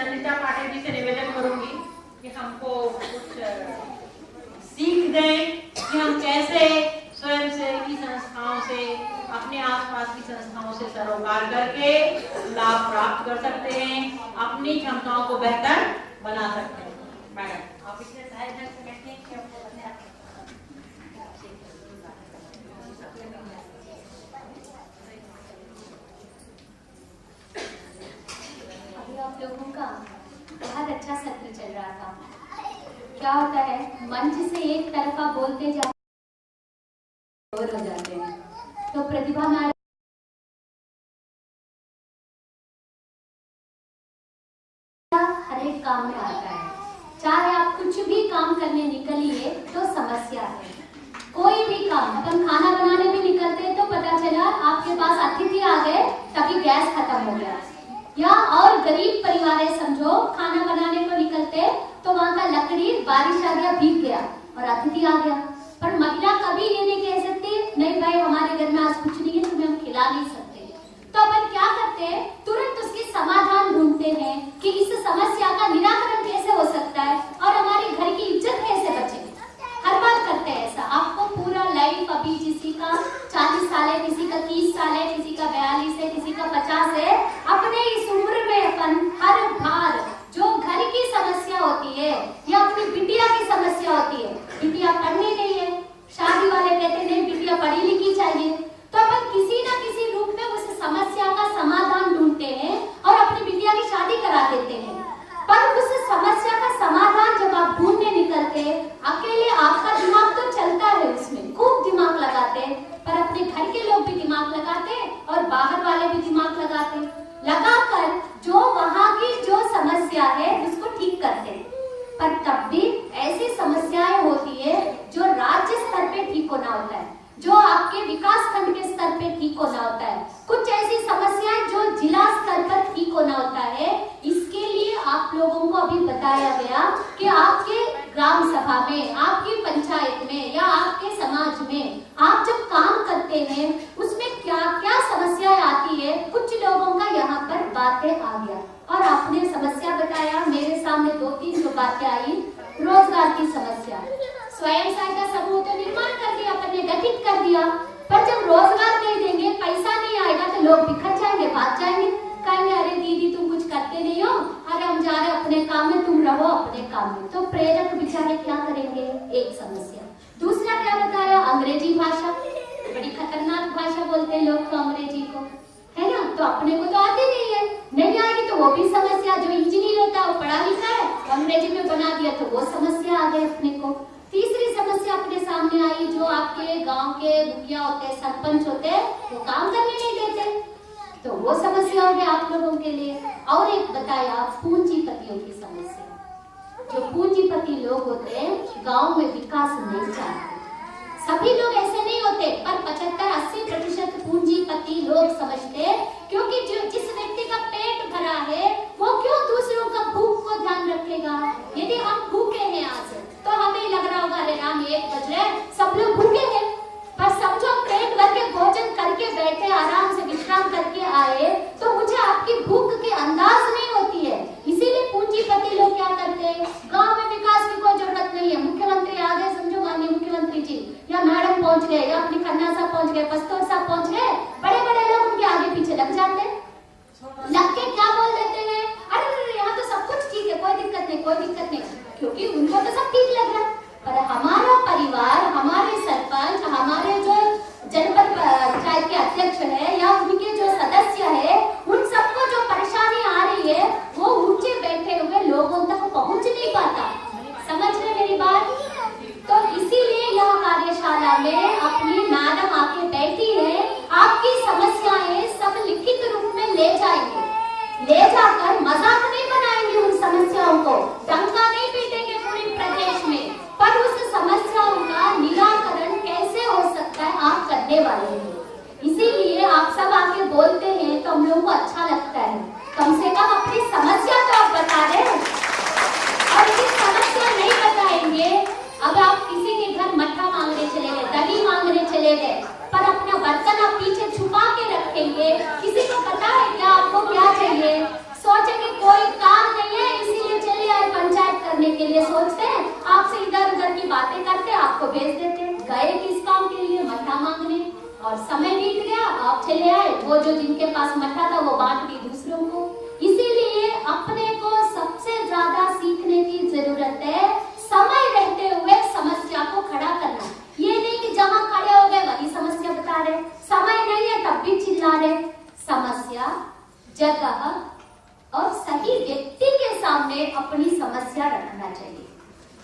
नंदिता पाटिल जी से निवेदन करूंगी कि हमको कुछ सीख दें कि हम कैसे स्वयंसेवी संस्थाओं से, अपने आसपास की संस्थाओं से सरोकार करके लाभ प्राप्त कर सकते हैं, अपनी क्षमताओं को बेहतर बना सकते हैं। मैडम आप इससे सहायक ढंग से बैठे हैं कि आपको अपने आप आप लोगों का बहुत अच्छा सत्र चल रहा था। क्या होता है, मंच से एक तरफा बोलते जाते हो जाते हैं, तो प्रतिभा मैडम हर एक काम में आता है। चाहे आप कुछ भी काम करने निकलिए तो समस्या है। कोई भी काम, अपन खाना बनाने भी निकलते हैं तो पता चला आपके पास अतिथि आ गए तभी गैस खत्म हो गया, या और गरीब परिवार है समझो, खाना बनाने को निकलते तो वहां का लकड़ी बारिश आ गया, भीग गया और अतिथि आ गया। पर महिला कभी ये नहीं कह सकती नहीं भाई हमारे घर में आज कुछ नहीं है, तुम्हें हम खिला नहीं सकते। तो अपन क्या करते हैं, तुरंत उसकी समाधान ढूंढते हैं कि इस समस्या का निराकरण कैसे हो सकता है और हमारे घर की इज्जत कैसे बचे। हर बार करते हैं ऐसा। आपको पूरा लाइफ, अभी किसी का 40 साल है, किसी का 30 साल है, किसी का 42 है, किसी का 50 है, अपने इस उम्र में अपन हर बार जो घर की समस्या होती है या अपनी बिटिया की समस्या होती है, बिटिया पढ़ने गई है, शादी वाले कहते नहीं बिटिया पढ़ी लिखी चाहिए, तो अपन किसी ना किसी रूप में उस समस्या का समाधान ढूंढते हैं और अपनी बिटिया की शादी करा देते हैं। पर उस समस्या का समाधान जब आप ढूंढने निकलते, अकेले आपका दिमाग तो चलता है, उसमें खूब दिमाग लगाते, पर अपने घर के लोग भी दिमाग लगाते और बाहर वाले भी दिमाग लगाते, लगाकर जो वहां की जो समस्या है उसको ठीक करते हैं। पर तब भी ऐसी समस्याएं होती है जो राज्य स्तर पे ठीक होना होता है, जो आपके विकास खंड के स्तर पे ठीक होना होता है, कुछ ऐसी समस्याएं जो जिला स्तर पर ठीक होना होता है। इसके लिए आप लोगों को अभी बताया गया कि आपके ग्राम सभा में, आपकी पंचायत में या आपके समाज में आप जब काम करते हैं उसमें क्या क्या समस्याएं आती है, कुछ लोगों का यहाँ पर बातें आ गया और आपने समस्या बताया। मेरे सामने 2-3 जो बातें आई, रोजगार की समस्या, स्वयं सहायता समूह तो निर्माण कर दिया, अपन ने गठित कर दिया, पर जब रोजगार नहीं देंगे, पैसा नहीं आएगा तो लोग बिखर जाएंगे, भाग जाएंगे, कहेंगे अरे दीदी तुम कुछ करते नहीं हो, अरे हम जा रहे अपने काम में, तुम रहो अपने काम में। तो प्रेरक बेचारे क्या करेंगे, एक समस्या। दूसरा क्या बताया, अंग्रेजी भाषा, बड़ी खतरनाक भाषा बोलते हैं लोग तो अंग्रेजी को, है ना, तो अपने को तो आती नहीं है, नहीं आएगी तो वो भी समस्या। जो इंजीनियर होता है वो पढ़ा लिखा है, अंग्रेजी में बना दिया तो वो समस्या आ गई अपने को। तीसरी समस्या अपने सामने आई, जो आपके गांव के मुखिया होते हैं, सरपंच होते हैं, वो काम करने नहीं देते, तो वो समस्या हो गई आप लोगों के लिए। और एक बताया पूंजीपतियों की समस्या। जो पूंजीपति लोग होते हैं गांव में विकास नहीं चाहते, सभी लोग ऐसे नहीं होते, पर 75-80% पूंजीपति लोग समझते हैं, क्योंकि जो जिस व्यक्ति का पेट भरा है वो क्यों दूसरों का भूख को ध्यान रखेगा। यदि हम भूखे हैं आज तो हमें लग रहा होगा अरे राम 1 बज रहे, सब लोग भूखे हैं, पर समझो पेट भर के भोजन करके बैठे, आराम से विश्राम करके आए, तो मुझे आपकी भूख की अंदाज नहीं होती है। इसीलिए पूंजीपति लोग क्या करते हैं, गांव में विकास की कोई जरूरत नहीं है, मुख्यमंत्री आ गए, समझो माननीय मुख्यमंत्री जी या मैडम पहुंच गए या अपनी खन्ना साहब पहुंच गए, पस्तौर साहब पहुंच गए, बड़े बड़े लोग उनके आगे पीछे लग जाते हैं, लग के क्या बोल देते हैं, अरे यहाँ तो सब कुछ ठीक है, कोई दिक्कत नहीं, कोई दिक्कत नहीं, क्योंकि उनको तो सब ठीक लग रहा है। पर हमारा परिवार, हमारे सरपंच, हमारे जो जनपद पंचायत के अध्यक्ष है या उनके जो सदस्य है, उन सबको जो परेशानी आ रही है वो ऊंचे बैठे हुए लोगों तक पहुंच नहीं पाता। समझ रहे मेरी बात? तो इसीलिए यह कार्यशाला में अपनी मैडम आके बैठी है, आपकी समस्याएं सब लिखित रूप में ले जाएंगे, ले जाकर मजाक नहीं बनाएंगे, उन समस्याओं को डंका नहीं पीटेंगे पूरे प्रदेश में, पर उस समस्याओं का निराकरण कैसे हो सकता है आप करने वाले हैं। इसीलिए आप सब आके बोलते हैं तो हम लोगों को अच्छा लगता है, कम से कम अपनी समस्या तो आप बता रहे हैं। और यदि समस्या नहीं बताएंगे, अब आप किसी के घर मट्ठा मांगने चले गए, दही मांगने चले गए, पर अपना बर्तन आप पीछे छुपा के रखेंगे, किसी को पता है क्या आपको क्या चाहिए, सोचेंगे कोई काम नहीं है ये सोचते हैं आपसे इधर उधर की बातें करते, आपको भेज देते, गए किस काम के लिए, मट्ठा मांगने, और समय बीत गया, आप चले आए, वो जो जिनके पास मट्ठा था वो बांट दी दूसरों को। इसीलिए अपने को सबसे ज्यादा सीखने की जरूरत है समय रहते हुए समस्या को खड़ा करना। ये नहीं कि जहां खड़े हो गए वही समस्या बता रहे, समय नहीं है तब भी चिल्ला रहे। समस्या, जगह और सही व्यक्ति के सामने अपनी समस्या रखना चाहिए।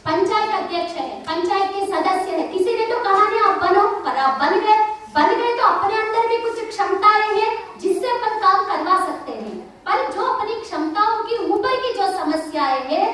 पंचायत अध्यक्ष है, पंचायत के सदस्य है, किसी ने तो कहा नहीं आप बनो, पर आप बन गए तो अपने अंदर भी कुछ क्षमताएं हैं जिससे अपन काम करवा सकते हैं। पर जो अपनी क्षमताओं की ऊपर की जो समस्याएं हैं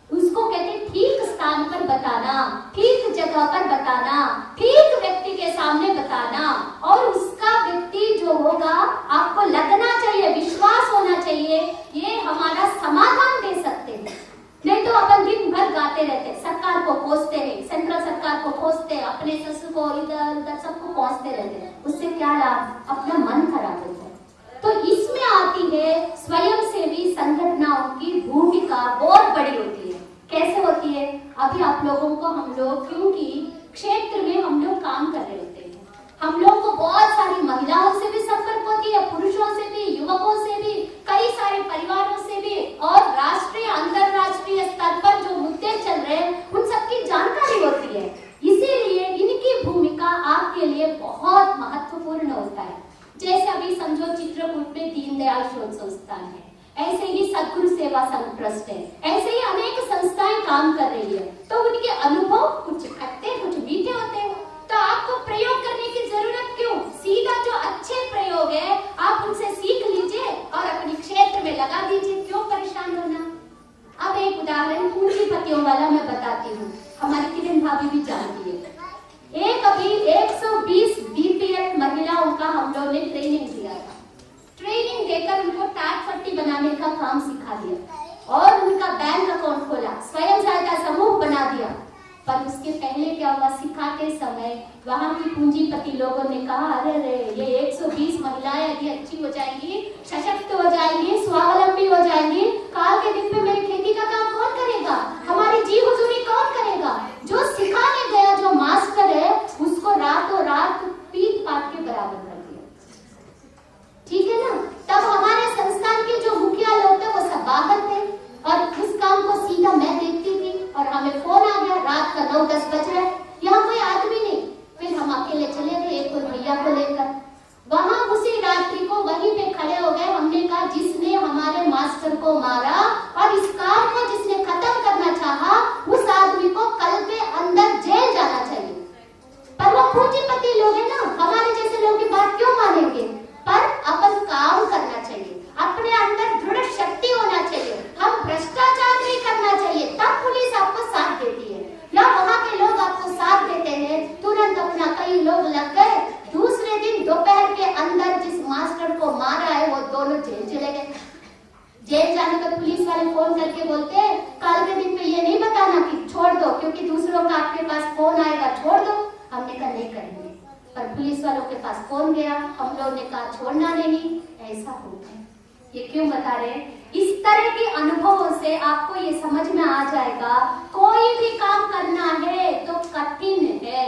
उसको कहते ठीक स्थान पर बताना, ठीक जगह पर बताना, ठीक व्यक्ति के सामने बताना, और उसका व्यक्ति जो होगा आपको लगना चाहिए, विश्वास होना चाहिए ये हमारा समाधान दे सकते हैं। नहीं तो अपन दिन भर गाते रहते, सरकार को कोसते हैं, सेंट्रल सरकार को कोसते हैं, अपने ससुर को इधर उधर सबको कोसते रहते हैं, उससे क्या लाभ, अपना मन खराब होता है। तो इसमें आती है स्वयंसेवी संगठनों की भूमिका बहुत बड़ी होती है। कैसे होती है? अभी आप लोगों को हम लोग, क्योंकि क्षेत्र में हम लोग काम कर रहे होते हैं, हम लोग को बहुत सारी महिलाओं से भी संपर्क होती है, पुरुषों से भी, युवकों से भी, कई सारे परिवारों से भी, और राष्ट्रीय अंतरराष्ट्रीय स्तर पर जो मुद्दे चल रहे हैं उन सबकी जानकारी होती है। इसीलिए इनकी भूमिका आपके लिए बहुत महत्वपूर्ण होता है। जैसे अभी समझो चित्रकूट में दीनदयाल शोध संस्थान है, ऐसे ही सद्गुरु सेवा संघ ट्रस्ट है, ऐसे ही अनेक संस्थाएं काम कर रही है। तो उनके अनुभव कुछ खट्टे कुछ मीठे होते हैं, तो आपको प्रयोग करने की जरूरत क्यों? सीधा जो अच्छे प्रयोग है आप उनसे सीख लीजिए और अपने क्षेत्र में लगा दीजिए, क्यों परेशान होना। अब एक उदाहरण पूंजीपतियों वाला मैं बताती हूँ, हमारी किरण भाभी भी जानती है। एक अभी 120 बीपीएल महिलाओं का हम लोग ने ट्रेनिंग दिया था। ट्रेनिंग देकर उनको टाट पट्टी बनाने का काम सिखा दिया और उनका बैंक अकाउंट खोला, स्वयं सहायता समूह बना दिया। पर उसके पहले क्या हुआ, सिखाते समय वहां की पूंजीपति लोगों ने कहा अरे रे ये 120 महिलाएं यदि अच्छी हो जाएंगी, सशक्त हो जाएंगी, स्वावलंबी हो जाएंगी, काल के दिन पे मेरी खेती का काम कौन करेगा, हमारी जी हुजूरी कौन करेगा। जो सिखाने गया जो मास्टर है उसको रातों रात पीट पाट के बराबर कर दिया। ठीक है ना। तब हमारे संस्थान के जो मुखिया लोग थे वो सब बाहर थे और उस काम को सीधा मैं देखती थी और हमें फोन आ गया रात का 9-10 बज रहा है, यहाँ कोई आदमी नहीं। फिर हम अकेले चले गए एक भैया को लेकर, वहां उसी रात्रि को वहीं पे खड़े हो गए। हमने कहा जिसने हमारे मास्टर को मारा और इस काम को जिसने खत्म करना चाहा उस आदमी को कल के अंदर जेल जाना चाहिए। पर वो पूंजीपति लोग हैं ना, हमारे जैसे लोगों की बात क्यों मानेंगे। पर अपन काम करना चाहिए, अपने अंदर दृढ़ शक्ति होना चाहिए, हम भ्रष्टाचार नहीं करना चाहिए, तब पुलिस आपको साथ देती है या वहां के लोग आपको साथ देते हैं। तुरंत अपना कई लोग लग गए, दूसरे दिन दोपहर के अंदर जिस मास्टर को मारा है वो दोनों जेल चले गए। जेल जाने पर पुलिस वाले फोन करके बोलते हैं कल के दिन पे ये नहीं बताना कि छोड़ दो, क्योंकि दूसरों का आपके पास फोन आएगा, छोड़ दो। हमने कहा नहीं करेंगे, पर पुलिस वालों के पास फोन गया, हम लोगों ने कहा छोड़ना नहीं, ऐसा होता है। ये क्यों बता रहे हैं? इस तरह के अनुभवों से आपको ये समझ में आ जाएगा कोई भी काम करना है तो कठिन है,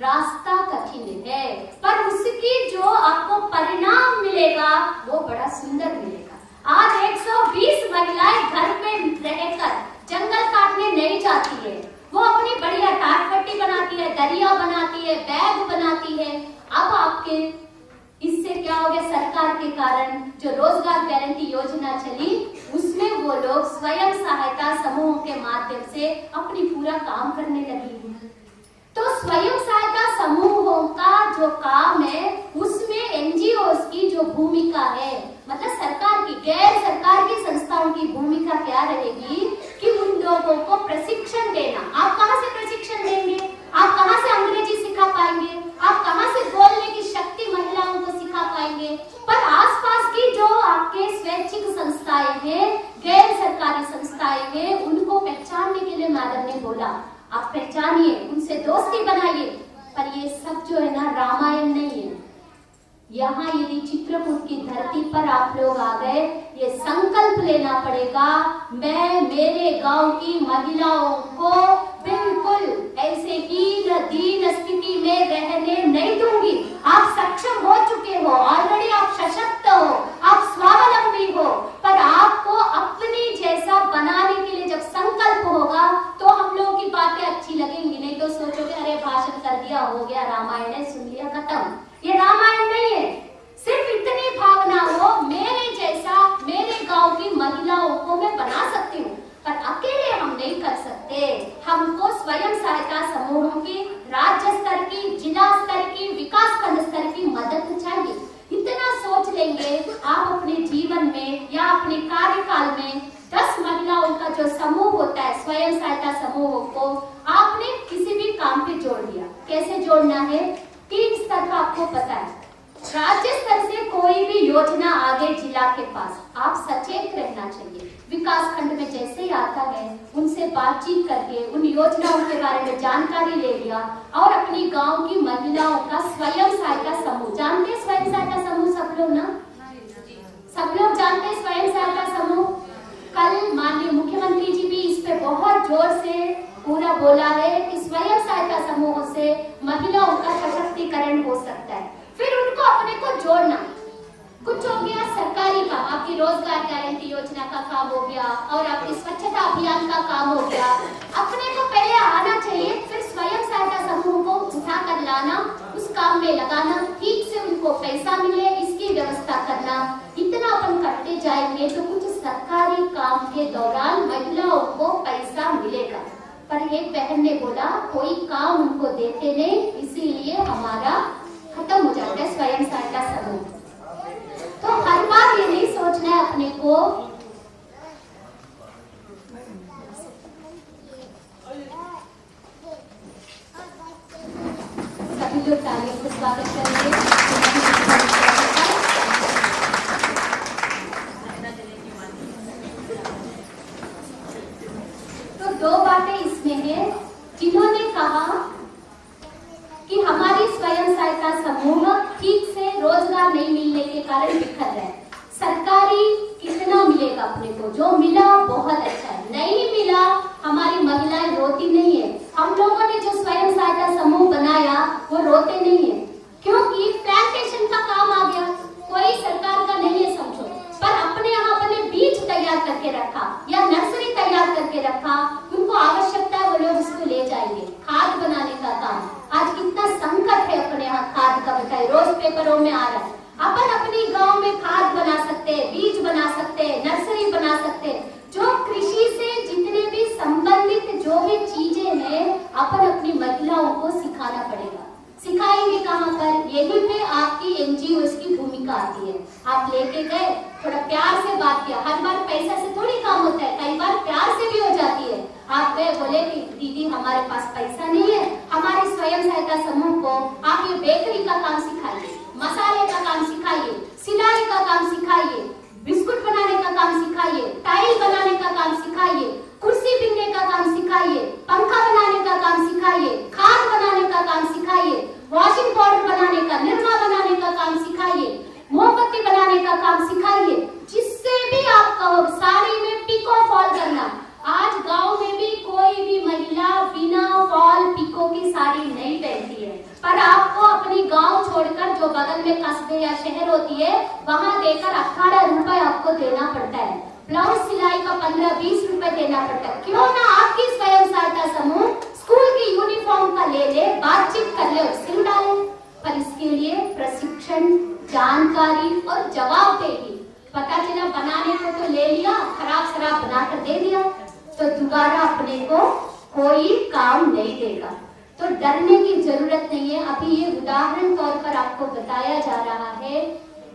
रास्ता कठिन है, पर उसकी जो आपको परिणाम मिलेगा वो बड़ा सुंदर मिलेगा। आज 120 महिलाएं घर में रहकर जंगल काटने नहीं जाती है, वो अपनी बढ़िया टाट पट्टी बनाती है, दरिया बनाती है, बैग बनाती है। अब आपके इससे क्या हो गया, सरकार के कारण जो रोजगार गारंटी योजना चली उसमें वो लोग स्वयं सहायता समूहों के माध्यम से अपनी पूरा काम करने लगी है। तो स्वयं सहायता समूहों का जो काम है उसमें एनजीओ की जो भूमिका है, मतलब सरकार की, गैर सरकार की संस्थाओं की भूमिका क्या रहेगी कि उन लोगों को प्रशिक्षण देना। आप कहाँ से प्रशिक्षण देंगे, आप कहाँ से अंग्रेजी सिखा पाएंगे, आप कहाँ से बोलने की शक्ति महिलाओं को सिखा पाएंगे। पर आसपास की जो आपके स्वैच्छिक संस्थाएं हैं, गैर सरकारी संस्थाएं हैं, उनको पहचानने के लिए मैडम ने बोला आप पहचानिए, उनसे दोस्ती बनाइए। पर ये सब जो है ना रामायण नहीं है, यहाँ यदि चित्रकूट की धरती पर आप लोग आ गए, ये संकल्प लेना पड़ेगा, मैं मेरे गांव की महिलाओं को बिल्कुल ऐसे हीन दीन स्थिति में रहने नहीं दूंगी। आप सक्षम हो चुके हो, ऑलरेडी आप सशक्त हो, आप स्वावलंबी हो, पर आपको अपने जैसा बनाने के लिए जब संकल्प होगा तो हम लोगों की बातें अच्छी लगेंगी। नहीं तो सोचोगे अरे भाषण कर दिया, हो गया, रामायण है, सुन लिया, खत्म। ये रामायण नहीं है। सिर्फ इतनी भावना हो, मेरे जैसा मेरे गांव की महिलाओं को मैं बना सकती हूँ, पर अकेले हम नहीं कर सकते। हमको स्वयं सहायता समूहों की, राज्य स्तर की, जिला स्तर की, विकास खंड स्तर की मदद चाहिए। इतना सोच लेंगे आप अपने जीवन में या अपने कार्यकाल में 10 महिलाओं का जो समूह होता है, स्वयं सहायता समूहों को आपने किसी भी काम पे जोड़ दिया। कैसे जोड़ना है? 3 स्तर का आपको पता है। राज्य स्तर से कोई भी योजना आगे जिला के पास, आप सचेत रहना चाहिए। विकास खंड में जैसे ही आता है उनसे बातचीत करके उन योजनाओं के बारे में जानकारी ले लिया और अपनी गांव की महिलाओं का स्वयं सहायता समूह, जानते स्वयं सहायता समूह सब लोग ना? सब लोग जानते स्वयं सहायता समूह? कल माननीय मुख्यमंत्री जी भी इस पे बहुत जोर से पूरा बोला है कि स्वयं सहायता समूहों से महिलाओं का सशक्तिकरण हो सकता है। फिर उनको अपने को जोड़ना। कुछ हो गया सरकारी काम, आपकी रोजगार गारंटी योजना का काम हो गया और आपकी स्वच्छता अभियान का काम हो गया। अपने को पहले आना चाहिए, फिर स्वयं सहायता समूह को उठा कर लाना, उस काम में लगाना, ठीक से उनको पैसा मिले इसकी व्यवस्था करना। इतना अपन करते जाएंगे तो कुछ सरकारी काम के दौरान महिलाओं को पैसा मिलेगा। पर एक बहन ने बोला कोई काम उनको देते नहीं, इसीलिए हमारा खत्म हो जाता है स्वयं सहायता समूह। तो हर बार ये नहीं सोचना है अपने को सभी लोग तालियों से स्वागत करेंगे। तो 2 बातें इसमें है। जिन्होंने कहा कि हमारी स्वयं सहायता समूह ठीक से रोजगार नहीं मिलने के कारण बिखर रहे हैं। सरकारी कितना मिलेगा अपने को? जो मिला बहुत अच्छा है, नहीं मिला हमारी महिलाएं रोती नहीं है। हम लोगों ने जो स्वयं सहायता समूह बनाया वो रोते नहीं है, क्योंकि प्लांटेशन का काम आ गया, कोई सरकार का नहीं है समझो, पर अपने यहाँ अपने बीज तैयार करके रखा या नर्सरी तैयार करके रखा, उनको आवश्यकता है वो लोग उसको ले जाएंगे। खाद बनाने का काम, आज कितना संकट है अपने यहाँ खाद का, बताइए, रोज पेपरों में आ रहा है। अपन अपनी गांव में खाद बना सकते हैं, बीज बना सकते हैं, नर्सरी बना सकते हैं। जो कृषि से जितने भी संबंधित जो भी चीजें हैं अपन अपनी महिलाओं को सिखाना पड़ेगा। सिखाएंगे कहाँ पर? यही पे आपकी एनजीओ की भूमिका आती है। आप लेके गए, थोड़ा प्यार से बात किया, हर बार पैसा से थोड़ी काम होता है, कई बार प्यार से भी हो जाती है। आप गए बोले कि दीदी हमारे पास पैसा नहीं है, हमारे स्वयं सहायता समूह को आप ये बेकरी का काम सिखाइए, मसाले का काम सिखाइए, सिलाई का काम सिखाइए, बिस्कुट बनाने का काम सिखाइए, टाइल बनाने का काम सिखाइए, कुर्सी बिनने का काम सिखाइए, पंखा बनाने का काम सिखाइए, खाद बनाने का काम सिखाइए, वॉशिंग पाउडर बनाने का, निरमा बनाने का काम सिखाइए, मोमबत्ती बनाने का काम सिखाइए, जिससे भी आप कहो। साड़ी में पिको फॉल करना, आज गांव में भी कोई भी महिला बिना फॉल पिको की साड़ी नहीं पहनती है, पर आपको अपनी गांव छोड़कर जो बगल में कस्बे या शहर होती है वहां देकर 18 रुपए आपको देना पड़ता है। ब्लाउज सिलाई का 15-20 रुपए देना पड़ता है। क्यों ना आपकी स्वयं सहायता समूह स्कूल की यूनिफॉर्म का ले ले, बातचीत कर ले और सिल डाले। पर इसके लिए प्रशिक्षण, जानकारी और जवाबदेही। पता चला बनाने को तो ले लिया, खराब शराब बनाकर दे दिया तो दोबारा अपने को कोई काम नहीं देगा। तो डरने की जरूरत नहीं है। अभी ये उदाहरण तौर पर आपको बताया जा रहा है।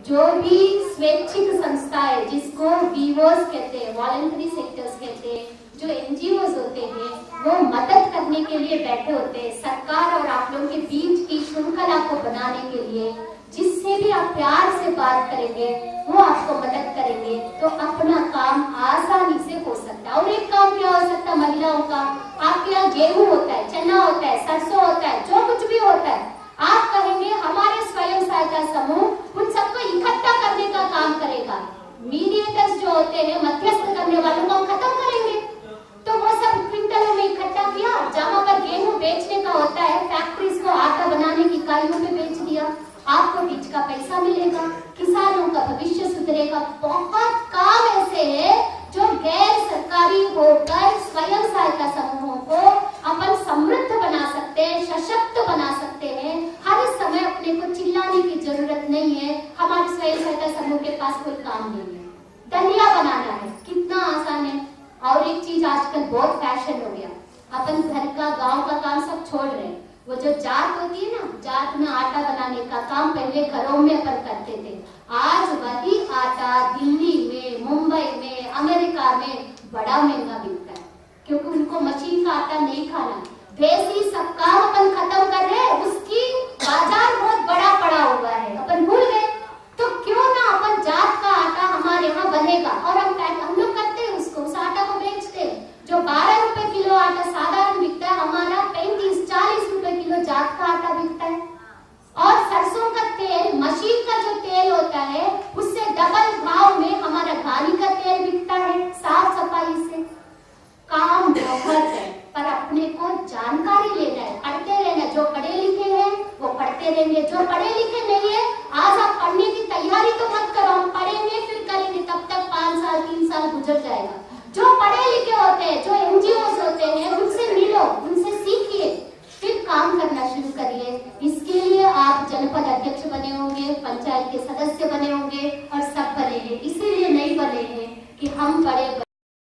जो भी स्वैच्छिक संस्थाएं, जिसको वीवोस कहते हैं, वॉलंटरी सेक्टर्स कहते हैं, जो एनजीओज होते हैं, वो मदद करने के लिए बैठे होते हैं सरकार और आप लोगों के बीच की श्रृंखला को बनाने के लिए। जिससे भी आप प्यार से बात करेंगे वो आपको मदद करेंगे तो अपना काम आसानी से हो सकता है। और एक काम क्या हो सकता है महिलाओं का? आपके यहाँ गेहूं होता है, चना होता है, सरसों होता है, जो कुछ भी होता है, आप कहेंगे हमारे स्वयं सहायता समूह होते हैं मध्यस्थ करने वालों को हम खत्म करेंगे। तो वो सब क्विंटलों में इकट्ठा किया, जहां पर गेहूं बेचने का होता है फैक्ट्रीज को आटा बनाने की इकाइयों में बेच दिया, आपको बीच का पैसा मिलेगा, किसानों का भविष्य सुधरेगा। बहुत काम ऐसे है जो गैर सरकारी होकर स्वयं सहायता समूहों को अपन समृद्ध बना सकते हैं, सशक्त बना सकते हैं। हर समय अपने को चिल्लाने की जरूरत नहीं है, हमारे स्वयं सहायता समूह के पास कोई काम नहीं है। दलिया बनाना है, कितना आसान है। और एक चीज आजकल बहुत फैशन हो गया, अपन घर का गांव का काम सब छोड़ रहे हैं। वो जो जात होती है ना, जात में आटा बनाने का काम पहले घरों में अपन करते थे। आज वही आटा दिल्ली में, मुंबई में, अमेरिका में बड़ा महंगा बिकता है, क्योंकि उनको मशीन का आटा नहीं खाना। देसी सब काम अपन खत्म कर रहे हैं, उसकी बाजार बहुत बड़ा पड़ा हुआ है, अपन भूल गए। तो क्यों ना अपन जात का आटा हमारे यहाँ बनेगा और हम लोग करते हैं उसको, उस आटा को बेचते हैं। जो 12 रुपए किलो आटा साधारण बिकता है, हमारा 35-40 रुपए किलो जात का आटा बिकता है। और सरसों का तेल, मशीन का जो तेल होता है, उससे डबल भाव में हमारा घानी का तेल बिकता है। साफ सफाई से काम बहुत है, पर अपने को जानकारी लेना है, पढ़ते रहना। जो पढ़े लिखे हैं वो पढ़ते रहेंगे, जो पढ़े लिखे नहीं है आज आप पढ़ने की तैयारी तो मत करो, हम पढ़ेंगे फिर करेंगे, तब तक 5 साल 3 साल गुजर जाएगा। जो पढ़े लिखे होते हैं, जो